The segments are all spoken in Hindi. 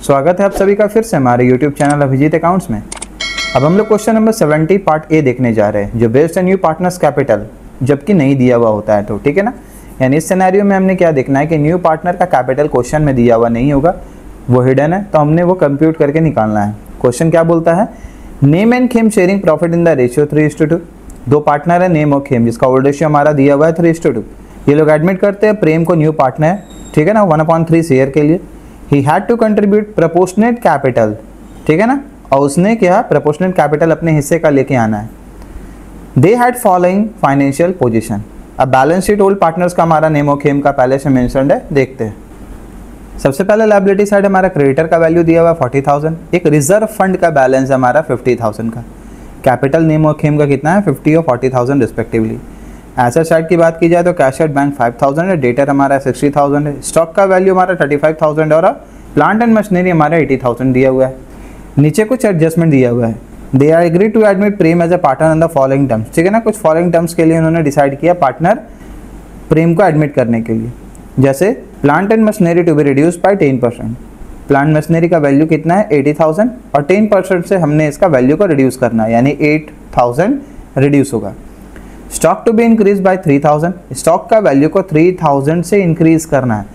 स्वागत है आप सभी का फिर से हमारे YouTube चैनल अभिजीत अकाउंट्स में। अब हम लोग क्वेश्चन नंबर 70 पार्ट ए देखने जा रहे हैं, जो based on new partners capital जबकि नहीं दिया हुआ होता है तो ठीक है ना। यानी इस सिनेरियो में हमने क्या देखना है कि न्यू पार्टनर का कैपिटल क्वेश्चन में दिया हुआ नहीं होगा, वो हिडन है, तो हमने वो कंप्यूट करके निकालना है। क्वेश्चन क्या बोलता है, name and Khem sharing profit in the ratio 3:2। दो पार्टनर है नेम और खेम, जिसका ओल्ड रेशियो हमारा दिया हुआ है 3:2। ये लोग एडमिट करते हैं प्रेम को न्यू पार्टनर है, ठीक है ना, 1/3 शेयर के लिए। He had to contribute proportionate capital, ठीक है ना, और उसने क्या प्रपोर्शनेट कैपिटल अपने हिस्से का लेके आना है। They had following financial position. अब बैलेंस शीट ओल्ड पार्टनर्स का हमारा नेम और खेम का पहले से मेंशन्ड है, देखते हैं। सबसे पहले लायबिलिटी साइड हमारा क्रेडिटर का वैल्यू दिया हुआ है 40,000, एक रिजर्व फंड का बैलेंस हमारा 50,000 का। कैपिटल नेम और खेम का कितना है 50 और 40,000 रिस्पेक्टिवली। एसेट साइड की बात की जाए तो कैश एट बैंक 5,000 है, डेटर हमारा 60,000 है, स्टॉक का वैल्यू हमारा 35,000 और प्लांट एंड मशीनरी हमारा 80,000 दिया हुआ है। नीचे कुछ एडजस्टमेंट दिया हुआ है। They are agree to admit Prem as a partner in the following terms, ठीक है ना। कुछ फॉलोइंग टर्म्स के लिए उन्होंने डिसाइड किया पार्टनर प्रेम को एडमिट करने के लिए, जैसे plant and machinery to be reduce by 10%। Plant machinery का वैल्यू कितना है 80,000 और 10% से हमने इसका वैल्यू को रिड्यूस करना है, यानी 8,000 रिड्यूस होगा। Stock to be increase by 3,000, stock का वैल्यू को 3,000 से इंक्रीज करना है,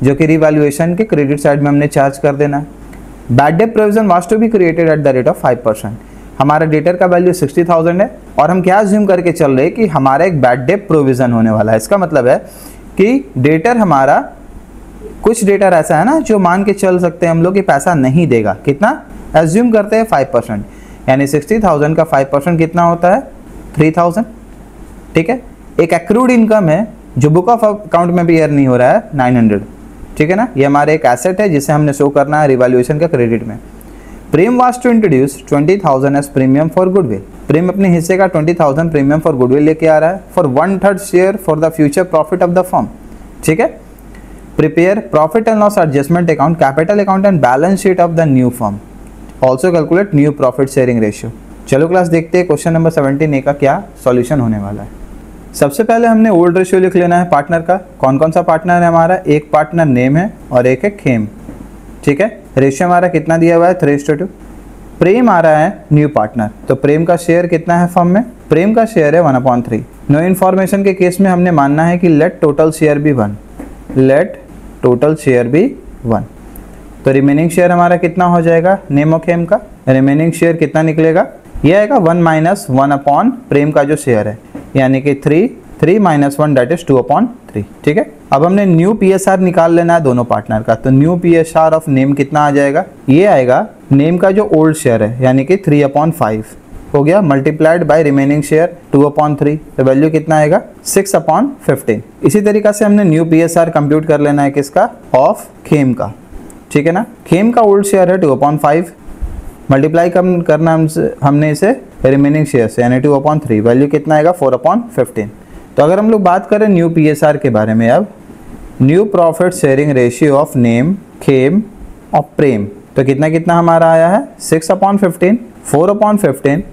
जो कि रिवैल्यूएशन के क्रेडिट साइड में हमने चार्ज कर देना है। Bad debt provision was to be created at the rate of 5%। हमारा डेटर का वैल्यू 60,000 है और हम क्या अज्यूम करके चल रहे हैं कि हमारा एक बैड डेट प्रोविजन होने वाला है। इसका मतलब है कि डेटर हमारा, कुछ डेटर ऐसा है ना जो मान के चल सकते हैं हम लोग कि पैसा नहीं देगा। कितना अज्यूम करते हैं 5%, यानी 60,000 का 5% कितना होता है 3,000, ठीक है। एक एक्रूड इनकम है जो बुक ऑफ अकाउंट में भी अर्न नहीं हो रहा है 900, ठीक है ना। ये हमारे एक एसेट है जिसे हमने शो करना है रिवैल्यूएशन का क्रेडिट में। Prem was to introduce 20,000 as premium for goodwill. Prem अपने हिस्से का 20,000 प्रीमियम फॉर गुडविल लेके आ रहा है for 1/3 share for the future profit of the firm, ठीक है। Prepare profit and loss adjustment account, capital account and balance sheet of the new firm. Also calculate new profit sharing ratio. चलो क्लास देखते हैं क्वेश्चन नंबर 17 ए का क्या सॉल्यूशन होने वाला है। सबसे पहले हमने ओल्ड रेशियो लिख लेना है पार्टनर का। कौन कौन सा पार्टनर है हमारा, एक पार्टनर नेम है और एक है खेम, ठीक है। रेशियो हमारा कितना दिया हुआ है 3:2। प्रेम आ रहा है न्यू पार्टनर, तो प्रेम का शेयर कितना है फर्म में, प्रेम का शेयर है 1/3। नो इन्फॉर्मेशन के केस में हमने मानना है कि let total share be 1, let total share be 1। तो रिमेनिंग शेयर हमारा कितना हो जाएगा नेम और खेम का, रिमेनिंग शेयर कितना निकलेगा, ये आएगा 1 - 1 अपॉन प्रेम का जो शेयर है, यानी कि 3 - 1 दैट इज 2/3, ठीक है। अब हमने न्यू पीएसआर निकाल लेना है दोनों पार्टनर का। तो न्यू पीएसआर ऑफ नेम कितना आ जाएगा, ये आएगा नेम का जो ओल्ड शेयर है, यानी कि 3/5 हो गया, मल्टीप्लाइड बाय रिमेनिंग शेयर 2/3, तो वैल्यू कितना आएगा 6/15। इसी तरीका से हमने न्यू पीएसआर कंप्यूट कर लेना है किसका, ऑफ खेम का, ठीक है ना। खेम का ओल्ड शेयर है 2/5, मल्टीप्लाई कम करना हमने इसे रिमेनिंग शेयर से, यानी 2/3, वैल्यू कितना आएगा 4/15। तो अगर हम लोग बात करें न्यू पीएसआर के बारे में, अब new profit sharing ratio of name, Khem और प्रेम, तो कितना कितना हमारा आया है 6/15, 4/15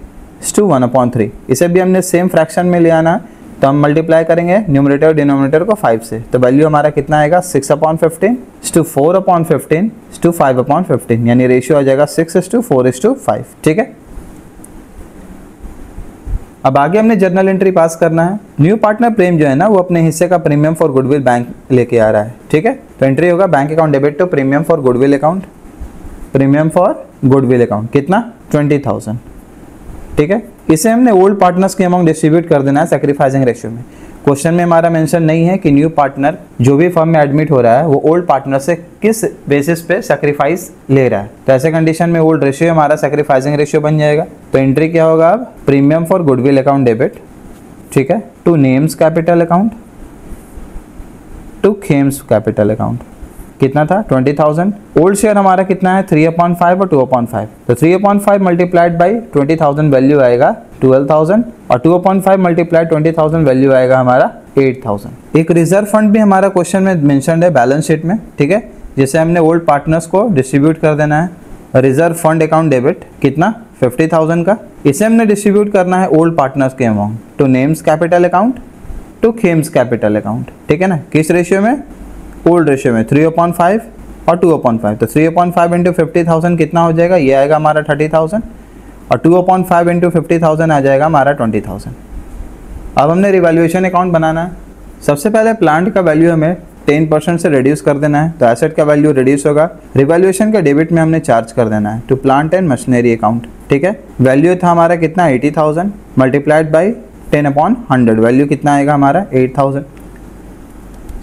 to 1/3। इसे भी हमने सेम फ्रैक्शन में ले आना, तो हम मल्टीप्लाई करेंगे न्यूमरेटर और डिनोमिनेटर को 5 से, तो वैल्यू हमारा कितना आएगा 6/15 to 4/15 to 5/15, यानी रेशियो आ जाएगा 6:4:5, ठीक है। अब आगे हमने जर्नल एंट्री पास करना है। न्यू पार्टनर प्रेम जो है ना, वो अपने हिस्से का प्रीमियम फॉर गुडविल बैंक लेके आ रहा है, ठीक है। तो एंट्री होगा bank account debit to premium for goodwill account, premium for goodwill account कितना 20,000, ठीक है। इसे हमने ओल्ड पार्टनर्स के अमाउंट डिस्ट्रीब्यूट कर देना है सैक्रिफाइसिंग रेशियो में। क्वेश्चन में हमारा मेंशन नहीं है कि न्यू पार्टनर जो भी फर्म में एडमिट हो रहा है वो ओल्ड पार्टनर से किस बेसिस पे सैक्रिफाइस ले रहा है। तो ऐसे कंडीशन में ओल्ड रेशियो हमारा सैक्रिफाइसिंग रेशियो बन जाएगा। तो एंट्री क्या होगा अब, premium for goodwill account debit, ठीक है, to Nem's capital account to Khem's capital account. कितना था 20,000। ओल्ड शेयर हमारा कितना है 3/5 और 2/5, तो 3/5 मल्टीप्लाइड बाई 20,000 वैल्यू आएगा 12,000 और 2/5 मल्टीप्लाइड 20,000 वैल्यू आएगा हमारा 8,000। एक रिजर्व फंड भी हमारा क्वेश्चन में मेंशन्ड है बैलेंस शीट में, ठीक है, जिसे हमने ओल्ड पार्टनर्स को डिस्ट्रीब्यूट कर देना है। रिजर्व फंड अकाउंट डेबिट कितना 50,000 का, इसे हमने डिस्ट्रीब्यूट करना है ओल्ड पार्टनर्स के amount to Nem's capital account to Khem's capital account, ठीक है ना। किस रेशियो में, ओल्ड रेशियो में 3/5 और 2/5, तो 3/5 इंटू 50,000 कितना हो जाएगा, ये आएगा हमारा 30,000 और 2/5 इंटू 50,000 आ जाएगा हमारा 20,000। अब हमने रिवैल्यूएशन अकाउंट बनाना है। सबसे पहले प्लांट का वैल्यू हमें 10% से रिड्यूस कर देना है, तो एसेट का वैल्यू रिड्यूस होगा, रिवैल्यूएशन का डेबिट में हमने चार्ज कर देना है to plant and machinery account. ठीक है, वैल्यू था हमारा कितना 80,000 मल्टीप्लाइड बाई 10/100, वैल्यू कितना आएगा हमारा 8,000।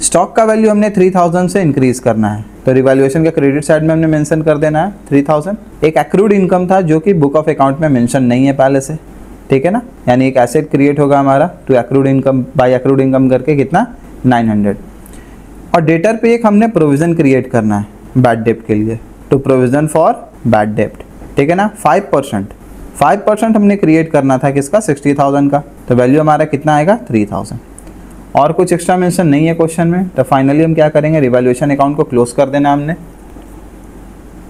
स्टॉक का वैल्यू हमने 3,000 से इंक्रीज करना है, तो रिवैल्यूएशन के क्रेडिट साइड में हमने मेंशन कर देना है 3,000। एक एक्रूड इनकम था जो कि बुक ऑफ अकाउंट में मेंशन नहीं है पहले से, ठीक है ना, यानी एक एसेट क्रिएट होगा हमारा to accrued income, by accrued income करके कितना 900। और डेटर पे एक हमने प्रोविजन क्रिएट करना है बैड डेप्ट के लिए, टू प्रोविजन फॉर बैड डेप्ट, ठीक है ना, 5% हमने क्रिएट करना था किसका 60,000 का, तो वैल्यू हमारा कितना आएगा 3,000। और कुछ एक्स्ट्रा मेंशन नहीं है क्वेश्चन में, तो फाइनली हम क्या करेंगे, रिवैल्यूएशन अकाउंट को क्लोज कर देना हमने।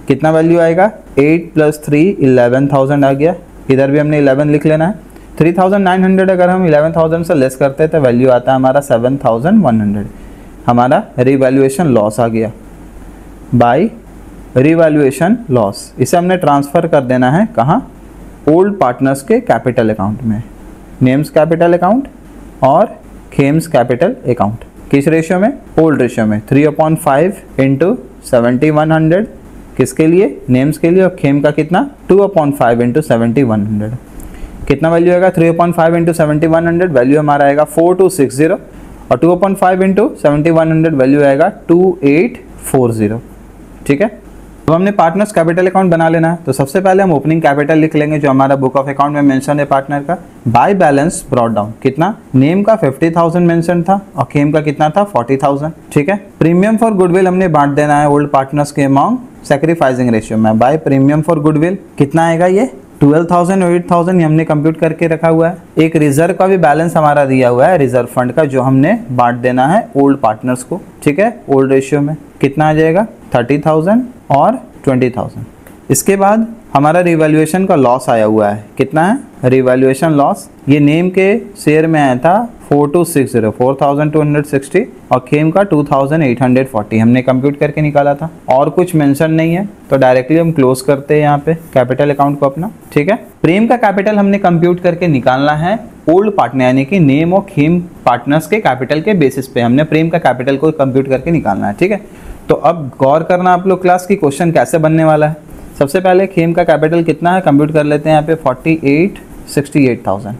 कितना वैल्यू आएगा 8 + 3 11,000 आ गया, इधर भी हमने 11 लिख लेना है। 3,900 अगर हम 11,000 से लेस करते हैं तो वैल्यू आता है हमारा 7,100, हमारा रिवैल्यूएशन लॉस आ गया बाय रिवैल्यूएशन लॉस। इसे हमने ट्रांसफ़र कर देना है कहाँ, ओल्ड पार्टनर्स के कैपिटल अकाउंट में, नेम्स कैपिटल अकाउंट और खेम्स कैपिटल अकाउंट। किस रेशियो में, ओल्ड रेशियो में, 3/5 इंटू 7,100 किसके लिए, नेम्स के लिए, और खेम का कितना 2/5 इंटू 7,100। कितना वैल्यू आएगा 3/5 इंटू 7,100, वैल्यू हमारा आएगा 4260 और 2/5 इंटू 7,100 वैल्यू आएगा 2840। ठीक है, अब हमने पार्टनर्स कैपिटल अकाउंट बना लेना है। तो सबसे पहले हम ओपनिंग कैपिटल लिख लेंगे जो हमारा बुक ऑफ अकाउंट में मेंशन है पार्टनर का। बाय बैलेंस ब्रॉट डाउन, कितना, नेम का 50,000 मेंशन था और खेम का कितना था 40,000। ठीक है, प्रीमियम फॉर गुडविल हमने बांट देना है ओल्ड पार्टनर्स के अमाउंट सैक्रिफाइसिंग रेशियो में। बाय प्रीमियम फॉर गुडविल कितना आएगा, ये 12,000 और 8,000 ये हमने कंप्यूट करके रखा हुआ है। एक रिजर्व का भी बैलेंस हमारा दिया हुआ है, रिजर्व फंड का, जो हमने बांट देना है ओल्ड पार्टनर्स को। ठीक है, ओल्ड रेशियो में कितना आ जाएगा 30,000 और 20,000। इसके बाद हमारा रिवैल्यूएशन का लॉस आया हुआ है, कितना है रिवैल्यूएशन लॉस, ये नेम के शेयर में आया था 4,260 और खेम का 2,840 हमने कंप्यूट करके निकाला था। और कुछ मेंशन नहीं है तो डायरेक्टली हम क्लोज करते हैं यहाँ पे कैपिटल अकाउंट को अपना। ठीक है, प्रेम का कैपिटल हमने कंप्यूट करके निकालना है ओल्ड पार्टनर यानी कि नेम और खेम पार्टनर्स के कैपिटल के बेसिस पे हमने प्रेम का कैपिटल को कंप्यूट करके निकालना है। ठीक है, तो अब गौर करना आप लोग क्लास की क्वेश्चन कैसे बनने वाला है। सबसे पहले खेम का कैपिटल कितना है कंप्यूट कर लेते हैं यहाँ पे 48,68,000।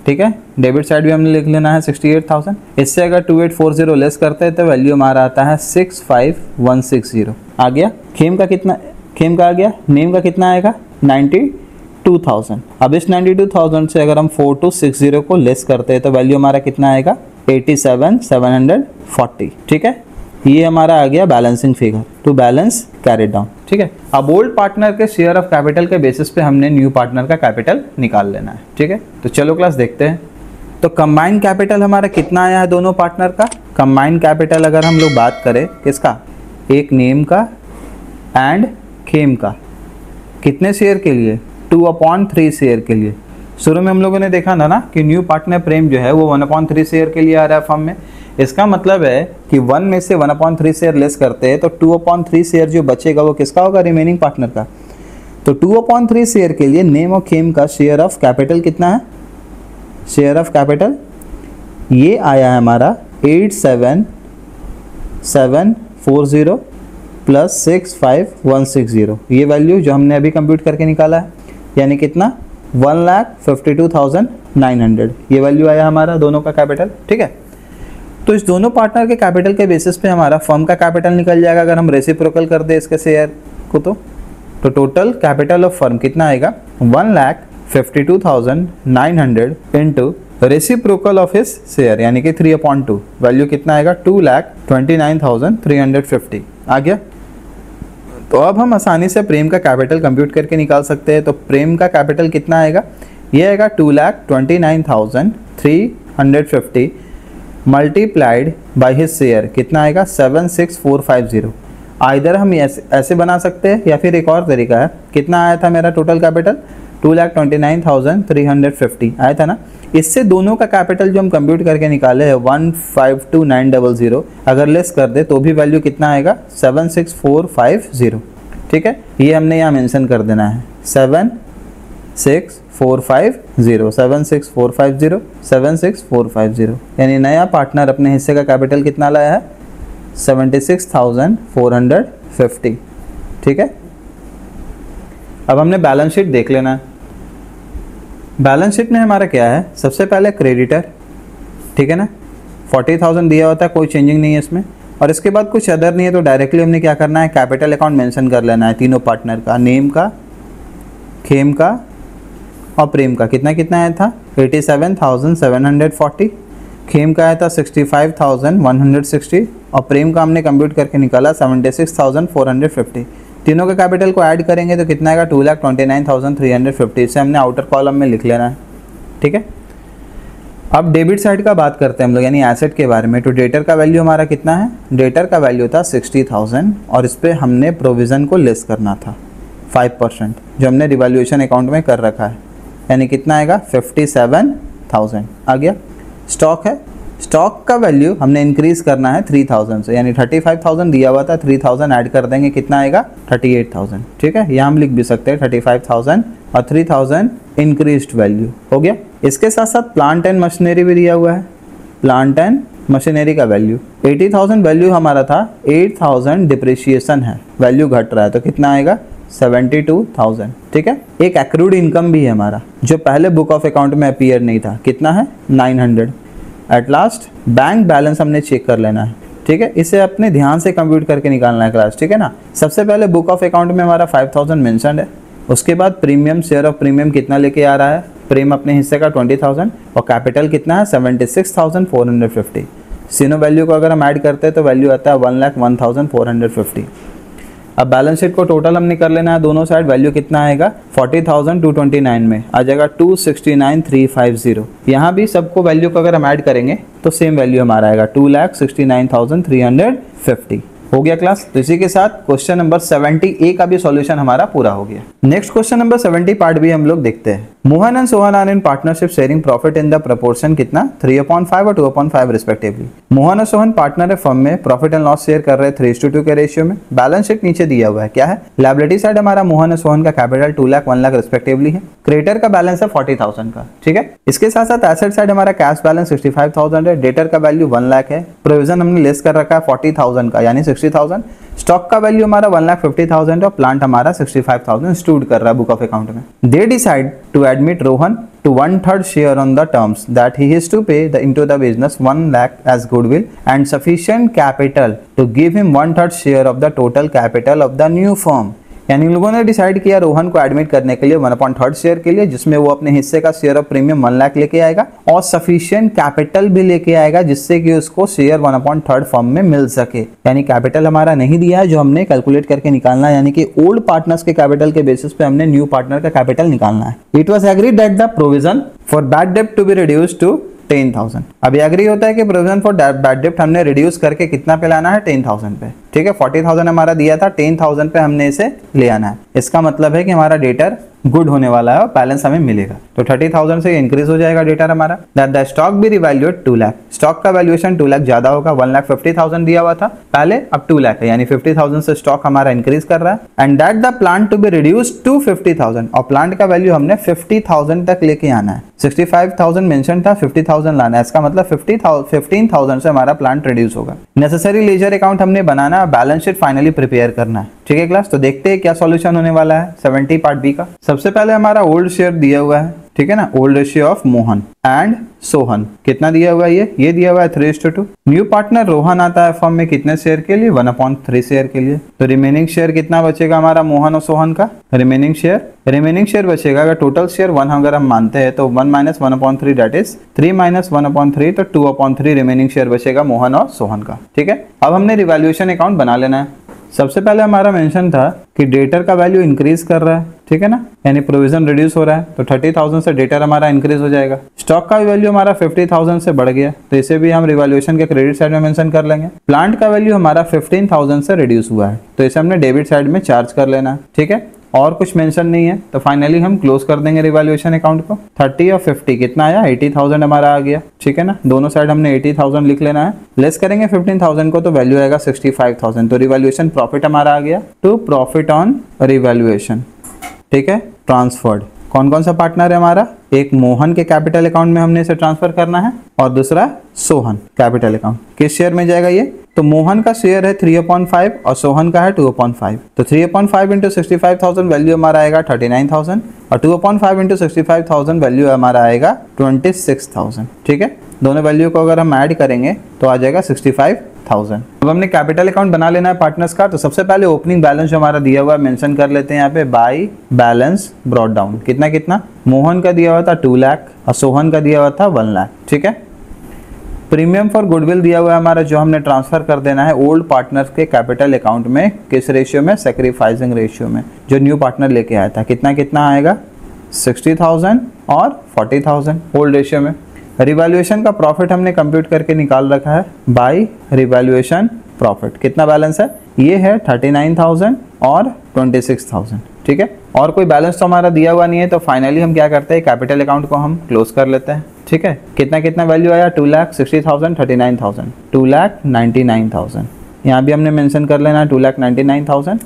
ठीक है, डेबिट साइड भी हमने लिख लेना है 68,000। इससे अगर 2840 लेस करते हैं तो वैल्यू हमारा आता है 65,160 आ गया। खेम का कितना, खेम का आ गया, नेम का कितना आएगा 92,000। अब इस 92,000 से अगर हम 4260 को लेस करते हैं तो वैल्यू हमारा कितना आएगा 87,740। ठीक है, ये हमारा आ गया balancing figure to balance carry down. ठीक है, अब ओल्ड पार्टनर के शेयर ऑफ कैपिटल के बेसिस पे हमने न्यू पार्टनर का कैपिटल निकाल लेना है। ठीक है, तो चलो क्लास देखते हैं। तो कंबाइंड कैपिटल हमारा कितना आया है दोनों पार्टनर का। कंबाइंड कैपिटल अगर हम लोग बात करें किसका, एक नेम का एंड खेम का, कितने शेयर के लिए 2/3 शेयर के लिए। शुरू में हम लोगों ने देखा था ना कि न्यू पार्टनर प्रेम जो है वो 1/3 शेयर के लिए आ रहा है फर्म में। इसका मतलब है कि 1 में से 1/3 शेयर लेस करते हैं तो 2/3 शेयर जो बचेगा वो किसका होगा, रिमेनिंग पार्टनर का। तो 2/3 शेयर के लिए नेम और खेम का शेयर ऑफ कैपिटल कितना है, शेयर ऑफ कैपिटल ये आया है हमारा 87,740 प्लस 65,160। ये वैल्यू जो हमने अभी कंप्यूट करके निकाला है, यानी कितना 1,52,900 ये वैल्यू आया हमारा दोनों का कैपिटल। ठीक है, तो इस दोनों पार्टनर के कैपिटल के बेसिस पे हमारा फर्म का कैपिटल निकल जाएगा अगर हम रेसिप्रोकल कर दे इसके शेयर को। तो टोटल कैपिटल ऑफ फर्म कितना आएगा 1,52,900 into reciprocal of his share यानी कि 3/2 वैल्यू कितना आएगा 2,29,350 आ गया। तो अब हम आसानी से प्रेम का कैपिटल कंप्यूट करके निकाल सकते हैं। तो प्रेम का कैपिटल कितना आएगा, ये आएगा 2,29,350 मल्टीप्लाइड बाय हिज शेयर कितना आएगा 76,450। आइदर हम ऐसे बना सकते हैं या फिर एक और तरीका है, कितना आया था मेरा टोटल कैपिटल 2,29,350 आया था ना। इससे दोनों का कैपिटल जो हम कंप्यूट करके निकाले है 152,900, अगर लेस कर दे तो भी वैल्यू कितना आएगा 76450। ठीक है, ये हमने यहाँ मेंशन कर देना है 76450, यानी नया पार्टनर अपने हिस्से का कैपिटल कितना लाया है 76,450। ठीक है, अब हमने बैलेंस शीट देख लेना है। बैलेंस शीट में हमारा क्या है, सबसे पहले क्रेडिटर, ठीक है ना, 40,000 दिया होता है, कोई चेंजिंग नहीं है इसमें। और इसके बाद कुछ अदर नहीं है तो डायरेक्टली हमने क्या करना है, कैपिटल अकाउंट मेंशन कर लेना है तीनों पार्टनर का, नेम का, खेम का और प्रेम का। कितना कितना आया था 87,740, खेम का आया था 65,160 और प्रेम का हमने कंप्यूट करके निकाला 76,450। तीनों के कैपिटल को ऐड करेंगे तो कितना आएगा 2,29,350। इसे हमने आउटर कॉलम में लिख लेना है। ठीक है, अब डेबिट साइड का बात करते हैं हम लोग, यानी एसेट के बारे में। तो डेटर का वैल्यू हमारा कितना है, डेटर का वैल्यू था 60,000 और इस पर हमने प्रोविज़न को लेस करना था 5%, जो हमने रिवैल्यूएशन अकाउंट में कर रखा है, यानी कितना आएगा 57,000 आ गया। स्टॉक है, स्टॉक का वैल्यू हमने इंक्रीज करना है 3,000 से, यानी 35,000 दिया हुआ था, 3,000 ऐड कर देंगे, कितना आएगा 38,000। ठीक है, यहाँ हम लिख भी सकते हैं 35,000 और 3,000 इंक्रीज्ड वैल्यू हो गया। इसके साथ साथ प्लांट एंड मशीनरी भी दिया हुआ है, प्लांट एंड मशीनरी का वैल्यू 80,000 वैल्यू हमारा था, 8,000 डिप्रिशिएशन है, वैल्यू घट रहा है तो कितना आएगा 72,000। ठीक है, एक एक्रूड इनकम भी है हमारा जो पहले बुक ऑफ अकाउंट में अपीयर नहीं था, कितना है 900। एट लास्ट बैंक बैलेंस हमने चेक कर लेना है। ठीक है, इसे अपने ध्यान से कंप्यूट करके निकालना है क्लास। ठीक है ना, सबसे पहले बुक ऑफ अकाउंट में हमारा 5,000 मेंशन्ड है, उसके बाद प्रीमियम, शेयर ऑफ प्रीमियम कितना लेके आ रहा है, प्रेम अपने हिस्से का 20,000 और कैपिटल कितना है 76,450। सीनो वैल्यू को अगर हम ऐड करते हैं तो वैल्यू आता है 1,01,450। अब बैलेंस शीट को टोटल हमने कर लेना है दोनों साइड, वैल्यू कितना आएगा 40,229 में आ जाएगा 269,350। यहाँ भी सबको वैल्यू को अगर हम ऐड करेंगे तो सेम वैल्यू हमारा आएगा 2,69,350। हो गया क्लास। तो इसी के साथ क्वेश्चन नंबर 70A का भी सॉल्यूशन हमारा पूरा हो गया। नेक्स्ट क्वेश्चन नंबर 70 पार्ट भी हम लोग देखते हैं। Mohan and Sohan are in partnership sharing profit in the proportion कितना 3/5 और 2/5 रिस्पेक्टिवली। मोहन और सोहन पार्टनर है फर्म में, प्रॉफिट एंड लॉस शेयर कर रहे हैं 3:2 के रेशियो में। बैलेंस शीट नीचे दिया हुआ है, क्या है, लायबिलिटी साइड हमारा मोहन और सोहन का कैपिटल 2 लाख 1 लाख रिस्पेक्टिवली है, क्रेडिटर का बैलेंस है 40,000 का। ठीक है, इसके साथ साथ एसेट साइड हमारा कैश बैलेंस 65,000 है, डेटर का वैल्यू 1 लाख है, प्रोविजन हमने लेस कर रखा है 40,000 का यानी 60,000, स्टॉक का वैल्यू हमारा 1,50,000 और प्लांट हमारा 65,000 स्टूड कर रहा है बुक ऑफ अकाउंट में। They decide to admit Rohan to 1/3 share on the terms that he is to pay into the business 1 lakh as goodwill and sufficient capital to give him 1/3 share of the total capital of the new firm। यानी लोगों ने डिसाइड किया रोहन को एडमिट करने के लिए 1/3 शेयर के लिए, जिसमें वो अपने हिस्से का शेयर ऑफ प्रीमियम 1 लाख लेके आएगा और सफिशिएंट कैपिटल भी लेके आएगा जिससे कि उसको शेयर 1/3 फर्म में मिल सके। यानी कैपिटल हमारा नहीं दिया है जो हमने कैलकुलेट करके निकालना है, यानी कि ओल्ड पार्टनर्स के कैपिटल के बेसिस पे हमने न्यू पार्टनर का कैपिटल निकालना है। It was agreed that the provision for bad डेब्ट टू बी रिड्यूस्ड टू 10,000। अभी एग्री होता है कि प्रोविजन फॉर बैड डेब्ट हमने रिड्यूस करके कितना पे लाना है 10,000 पे। ठीक है, 40,000 हमारा दिया था, 10,000 पे हमने इसे ले आना है। इसका मतलब है कि हमारा डेटर गुड होने वाला है और बैलेंस हमें मिलेगा, तो 30,000 से इंक्रीज हो जाएगा डेटर हमारा। That the stock be revaluate 2 lakh, stock का वैल्यूएशन 2 लाख ज्यादा होगा, 1,50,000 दिया हुआ था पहले, अब 2 लाख है यानी 50,000 से स्टॉक हमारा इंक्रीज कर रहा है। And that the plant to be reduced to 50,000 और प्लांट का वैल्यू हमने 50,000 तक लेके आना है। 65,000 मेंशन था, 50,000 लाना है, इसका मतलब 15,000 से हमारा प्लांट रिड्यूस होगा। नेसेसरी लेजर अकाउंट हमने बनाना है, बैलेंस शीट फाइनली प्रिपेयर करना है। ठीक है क्लास, तो देखते हैं क्या सॉल्यूशन होने वाला है 70 पार्ट बी का। सबसे पहले हमारा ओल्ड शेयर दिया हुआ है, ठीक है ना, old ratio of Mohan and Sohan कितना दिया हुआ है, ये दिया हुआ है 3:2। न्यू पार्टनर रोहन आता है फर्म में कितने शेयर के लिए 1/3 शेयर के लिए, तो रिमेनिंग शेयर कितना बचेगा हमारा मोहन और सोहन का, रिमेनिंग शेयर बचेगा, अगर टोटल शेयर 1 अगर हम मानते हैं तो 1 - 1/3 दैट इज 3 - 1/3 तो 2/3 रिमेनिंग शेयर बचेगा मोहन और सोहन का। ठीक है, अब हमने रिवैल्यूएशन अकाउंट बना लेना है। सबसे पहले हमारा मेंशन था कि डेटर का वैल्यू इंक्रीज कर रहा है, ठीक है ना, यानी प्रोविजन रिड्यूस हो रहा है, तो 30,000 से डेटर हमारा इंक्रीज हो जाएगा। स्टॉक का वैल्यू हमारा 50,000 से बढ़ गया, तो इसे भी हम रिवैल्यूएशन के क्रेडिट साइड में मेंशन कर लेंगे। प्लांट का वैल्यू हमारा 15,000 से रिड्यूस हुआ है, तो इसे हमने डेबिट साइड में चार्ज कर लेना है। ठीक है, और कुछ मेंशन नहीं है, तो फाइनली हम क्लोज कर देंगे रिवैल्यूएशन अकाउंट को। 30 और 50 कितना आया, 80,000 हमारा आ गया, ठीक है ना। दोनों साइड हमने 80,000 लिख लेना है, लेस करेंगे 15,000 को तो वैल्यू आएगा 65,000। तो रिवैल्यूएशन प्रॉफिट हमारा आ गया टू प्रॉफिट ऑन रिवैल्यूएशन, ठीक है। ट्रांसफर्ड कौन कौन सा पार्टनर है हमारा, एक मोहन के कैपिटल अकाउंट में हमने इसे ट्रांसफर करना है और दूसरा सोहन कैपिटल अकाउंट। किस शेयर में जाएगा ये, तो मोहन का शेयर है 3/5 और सोहन का है 2/5। तो 3/5 इंटू 65,000 वैल्यू हमारा आएगा 39,000 और 2/5 इंटू 65,000 वैल्यू हमारा आएगा 26,000, ठीक है। दोनों वैल्यू को अगर हम ऐड करेंगे तो आ जाएगा 65,000। अब हमने कैपिटल अकाउंट बना लेना है पार्टनर्स का। तो सबसे पहले ओपनिंग बैलेंस जो हमारा दिया हुआ है मेंशन कर लेते हैं यहाँ पे, बाय बैलेंस ब्रॉट डाउन। कितना कितना, मोहन का दिया हुआ था 2 लाख और सोहन का दिया हुआ था 1 लाख, ठीक है। प्रीमियम फॉर गुडविल दिया हुआ है हमारा, जो हमने ट्रांसफर कर देना है ओल्ड पार्टनर्स के कैपिटल अकाउंट में। किस रेशियो में, सैक्रिफाइसिंग रेशियो में, जो न्यू पार्टनर लेके आया था। कितना कितना आएगा, 60,000 और 40,000 ओल्ड रेशियो में। रिवैल्यूएशन का प्रॉफिट हमने कंप्यूट करके निकाल रखा है बाय रिवैल्यूएशन प्रॉफिट। कितना बैलेंस है, ये है 39,000 और 26,000, ठीक है। और कोई बैलेंस तो हमारा दिया हुआ नहीं है, तो फाइनली हम क्या करते हैं, कैपिटल अकाउंट को हम क्लोज कर लेते हैं, ठीक है। कितना कितना वैल्यू आया, 2,60,000, 39,000, 2,99,000। यहाँ भी हमने मेंशन कर लेना 2,99,000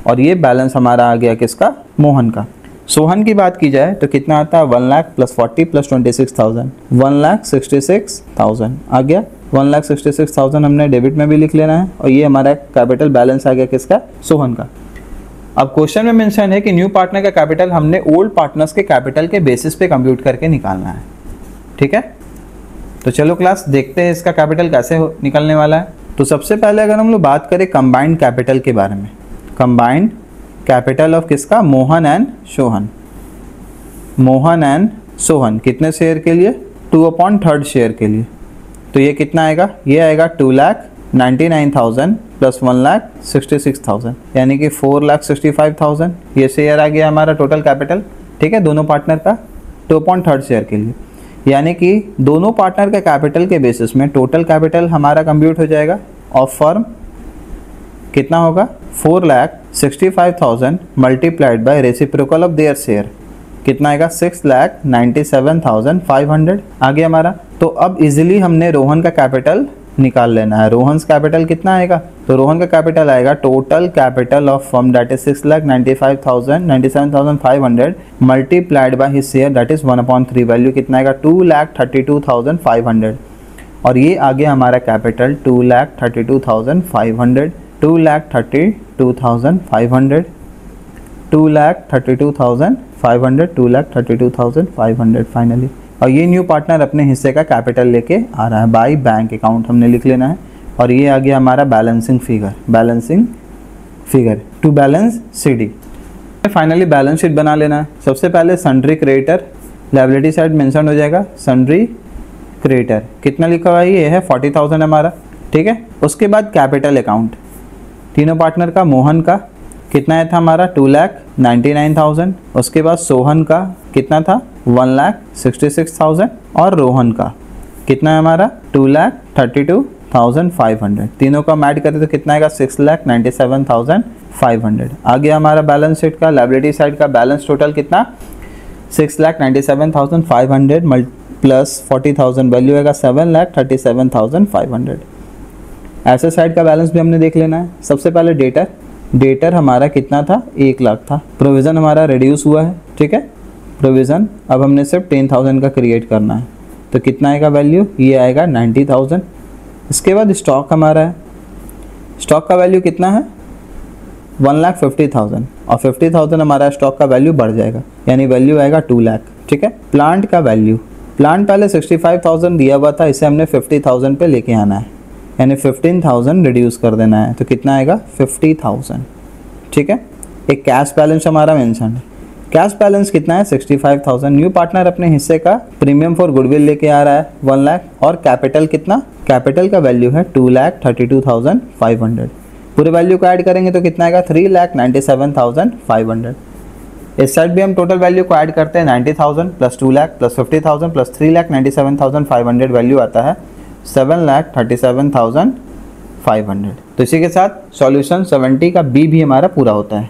और ये बैलेंस हमारा आ गया किसका, मोहन का। सोहन की बात की जाए तो कितना आता है, 1 लाख प्लस 40 प्लस 26,000, 1,66,000 आ गया। 1,66,000 हमने डेबिट में भी लिख लेना है और ये हमारा कैपिटल बैलेंस आ गया किसका, सोहन का। अब क्वेश्चन में मेंशन है कि न्यू पार्टनर का कैपिटल हमने ओल्ड पार्टनर्स के कैपिटल के बेसिस पे कंप्यूट करके निकालना है, ठीक है। तो चलो क्लास देखते हैं इसका कैपिटल कैसे निकलने वाला है। तो सबसे पहले अगर हम लोग बात करें कंबाइंड कैपिटल के बारे में, कंबाइंड कैपिटल ऑफ किसका, मोहन एंड सोहन। मोहन एंड सोहन कितने शेयर के लिए, 2/3 शेयर के लिए। तो ये कितना आएगा, ये आएगा 2,99,000 प्लस 1,66,000 यानी कि 4,65,000। ये शेयर आ गया हमारा टोटल कैपिटल, ठीक है, दोनों पार्टनर का 2/3 शेयर के लिए। यानी कि दोनों पार्टनर के कैपिटल के बेसिस में टोटल कैपिटल हमारा कंप्यूट हो जाएगा ऑफ फर्म। कितना होगा, 4,65,000 multiplied by reciprocal of their share. कितना आएगा, 6,97,500 आ गया हमारा। तो अब इजीली हमने रोहन का कैपिटल निकाल लेना है। रोहन कैपिटल कितना आएगा, तो रोहन का कैपिटल आएगा total capital of firm that is 6,97,500 multiplied by his share that is 1/3। Value कितना आएगा, 2,32,500 और ये आ गया हमारा कैपिटल 2,32,500, 2,32,500, 2,32,500, 2,32,500 फाइनली। और ये न्यू पार्टनर अपने हिस्से का कैपिटल लेके आ रहा है बाय बैंक अकाउंट हमने लिख लेना है। और ये आ गया हमारा balancing figure to balance CD। Finally balance sheet बना लेना है। सबसे पहले sundry creditor, liability side mention हो जाएगा सन्ड्री क्रेडिटर। कितना लिखा हुआ है, ये है 40,000 हमारा, ठीक है। उसके बाद कैपिटल अकाउंट तीनों पार्टनर का, मोहन का कितना आया था हमारा, 2,99,000। उसके बाद सोहन का कितना था, 1,66,000 और रोहन का कितना है हमारा, 2,32,500। तीनों का ऐड करें तो कितना आएगा, 6,97,500 आ गया हमारा बैलेंस शीट का। लायबिलिटी साइड का बैलेंस टोटल कितना, 6,97,500 प्लस 40,000 वैल्यू आएगा 7,37,500। ऐसे साइड का बैलेंस भी हमने देख लेना है। सबसे पहले डेटर हमारा कितना था, 1 लाख था। प्रोविज़न हमारा रिड्यूस हुआ है, ठीक है। प्रोविज़न अब हमने सिर्फ 10,000 का क्रिएट करना है, तो कितना आएगा वैल्यू, ये आएगा 90,000। इसके बाद स्टॉक हमारा है, स्टॉक का वैल्यू कितना है, 1,50,000 और 50,000 हमारा स्टॉक का वैल्यू बढ़ जाएगा, यानी वैल्यू आएगा 2 लाख, ठीक है। प्लांट का वैल्यू, प्लांट पहले 65,000 दिया हुआ था, इसे हमने 50,000 पे लेके आना है, यानी 15,000 रिड्यूस कर देना है, तो कितना आएगा 50,000, ठीक है। एक कैश बैलेंस हमारा मेंशन है। कैश बैलेंस कितना है, 65,000। न्यू पार्टनर अपने हिस्से का प्रीमियम फॉर गुडविल लेके आ रहा है 1 लाख और कैपिटल कितना, कैपिटल का वैल्यू है 2,32,500। पूरे वैल्यू को ऐड करेंगे तो कितना आएगा, 3,97,500। इस साइड भी हम टोटल वैल्यू को ऐड करते हैं, 90,000 plus 2 lakh plus 50,000 plus 3,97,500 value आता है 7,37,500। तो इसी के साथ सॉल्यूशन 70 का B भी हमारा पूरा होता है।